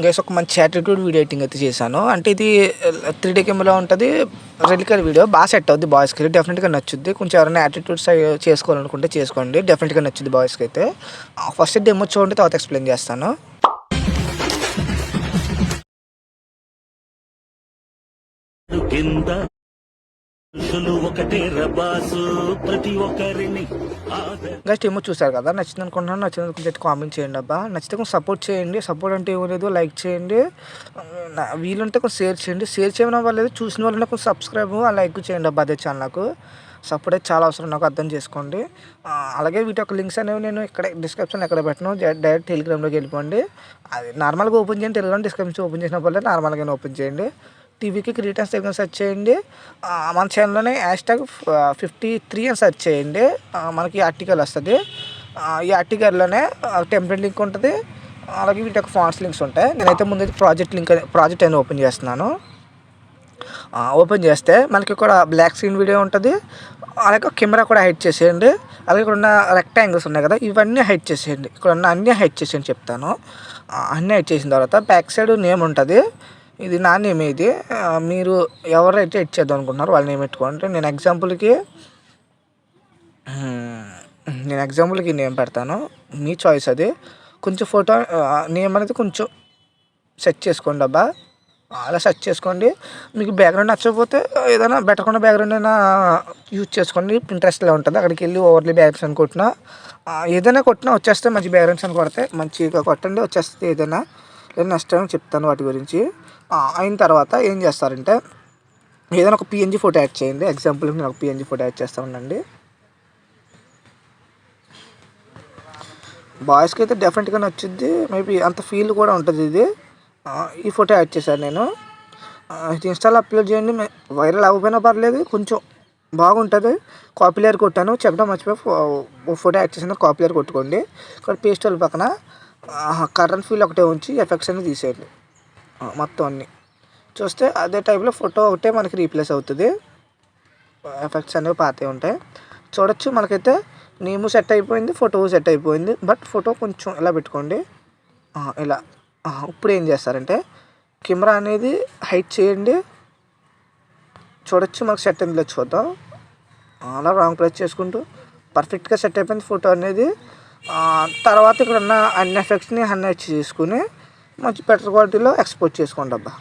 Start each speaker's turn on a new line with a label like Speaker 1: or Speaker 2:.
Speaker 1: Guys ఒక మంచి attitude video editing అయితే చేశాను. అంటే ఇది 3D కెమెరాలో ఉంటుంది. రెలికల్ వీడియో బాగా సెట్ అవుద్ది బాయ్స్కి, డెఫినెట్గా నచ్చుద్ది. కొంచెం ఎవరైనా యాటిట్యూడ్స్ చేసుకోవాలనుకుంటే చేసుకోండి, డెఫినెట్గా నచ్చుద్ది బాయ్స్కి అయితే. ఫస్ట్ డెమో చూడండి, తర్వాత ఎక్స్ప్లెయిన్ చేస్తాను. గైస్ ఏమో చూసారు కదా, నచ్చింది అనుకుంటున్నాను. నచ్చింది కొంచెం కామెంట్ చేయండి అబ్బా. నచ్చితే కొంచెం సపోర్ట్ చేయండి. సపోర్ట్ అంటే ఏమీ లేదు, లైక్ చేయండి, వీలుంటే కొంచెం షేర్ చేయండి. షేర్ చేయడం వల్ల చూసిన వాళ్ళని కొంచెం సబ్స్క్రైబ్ లైక్ చేయండి అబ్బా. అదే ఛానల్ నాకు సపోర్ట్ అయితే చాలా అవసరం, నాకు అర్థం చేసుకోండి. అలాగే వీటి యొక్క లింక్స్ అనేవి నేను ఇక్కడ డిస్క్రిప్షన్లో ఎక్కడ పెట్టను, డైరెక్ట్ టెలిగ్రామ్లోకి వెళ్ళిపోండి. అది నార్మల్గా ఓపెన్ చేయండి, టెలిగ్రామ్ డిస్క్రిప్షన్ ఓపెన్ చేసిన వల్ల నార్మల్గానే ఓపెన్ చేయండి. టీవీకి క్రియేటర్స్ దగ్గర సెర్చ్ చేయండి. మన ఛానల్లోనే #53 అని సెర్చ్ చేయండి, మనకి ఆర్టికల్ వస్తుంది. ఈ ఆర్టికల్లోనే టెంప్లెట్ లింక్ ఉంటుంది, అలాగే వీటి యొక్క ఫాంట్స్ లింక్స్ ఉంటాయి. నేనైతే ముందు ప్రాజెక్ట్ అని ఓపెన్ చేస్తున్నాను. ఓపెన్ చేస్తే మనకి ఇక్కడ బ్లాక్ స్క్రీన్ వీడియో ఉంటుంది, అలాగే కెమెరా కూడా హైడ్ చేసేయండి. అలాగే ఇక్కడ ఉన్న రెక్టాంగిల్స్ ఉన్నాయి కదా, ఇవన్నీ హైడ్ చేసేయండి. ఇక్కడ ఉన్న అన్నీ హైడ్ చేసేయండి చెప్తాను. అన్నీ హైడ్ చేసిన తర్వాత బ్యాక్ సైడ్ నేమ్ ఉంటుంది. ఇది నా నేమ్. ఇది మీరు ఎవరైతే ఎడ్ చేద్దాం అనుకుంటున్నారో వాళ్ళ నేమ్ పెట్టుకోండి. నేను ఎగ్జాంపుల్కి నేమ్ పెడతాను, మీ చాయిస్ అది. కొంచెం ఫోటో నేమ్ అనేది కొంచెం సెట్ చేసుకోండి అబ్బా. అలా సెర్చ్ చేసుకోండి. మీకు బ్యాక్గ్రౌండ్ నచ్చకపోతే ఏదైనా బెటర్ బ్యాక్గ్రౌండ్ అయినా యూజ్ చేసుకోండి. ఇంట్రెస్ట్లో ఉంటుంది, అక్కడికి వెళ్ళి ఓవర్లీ బ్యాక్గ్రౌండ్స్ అని కొట్టినా ఏదైనా కొట్టినా వచ్చేస్తే, మంచి బ్యాక్గ్రౌండ్స్ అని కొడితే మంచిగా కొట్టండి, వచ్చేస్తే ఏదైనా. నేను నెక్స్ట్ టైం చెప్తాను వాటి గురించి. అయిన తర్వాత ఏం చేస్తారంటే, ఏదైనా ఒక PNG ఫోటో యాడ్ చేయండి. ఎగ్జాంపుల్కి నేను ఒక PNG ఫోటో యాడ్ చేస్తూ ఉండండి. బాయ్స్కి అయితే డెఫినెట్గా నచ్చుద్ది, మేబీ అంత ఫీల్ కూడా ఉంటుంది ఇది. ఈ ఫోటో యాడ్ చేశాను నేను. ఇది ఇన్స్టాలో అప్లోడ్ చేయండి, వైరల్ అవ్వకపోయినా పర్లేదు, కొంచెం బాగుంటుంది. కాపీ లేయర్ కొట్టాను, చెప్పడం మర్చిపోయి ఫోటో యాడ్ చేసిన కాపీ లేయర్ కొట్టుకోండి. ఇక్కడ పేస్ట్ వాళ్ళ పక్కన కరెంట్ ఫీల్ ఒకటే ఉంచి ఎఫెక్ట్స్ అన్ని తీసేయండి. మొత్తం అన్నీ చూస్తే అదే టైప్లో ఫోటో ఒకటే మనకి రీప్లేస్ అవుతుంది. ఎఫెక్ట్స్ అనేవి పాతే ఉంటాయి. చూడొచ్చు, మనకైతే నేము సెట్ అయిపోయింది, ఫోటో సెట్ అయిపోయింది. బట్ ఫోటో కొంచెం ఇలా పెట్టుకోండి, ఇలా. ఇప్పుడు ఏం చేస్తారంటే, కెమెరా అనేది హైట్ చేయండి. చూడొచ్చు మనకు సెట్ అయిందిలో చూద్దాం. అలా రాంగ్ ప్రెస్ చేసుకుంటూ పర్ఫెక్ట్గా సెట్ అయిపోయింది ఫోటో అనేది. తర్వాత ఇక్కడ ఉన్న అన్ని ఎఫెక్ట్స్ని హైడ్ చేసుకుని మంచి బెటర్ క్వాలిటీలో ఎక్స్పోర్ట్ చేసుకోండి అబ్బా.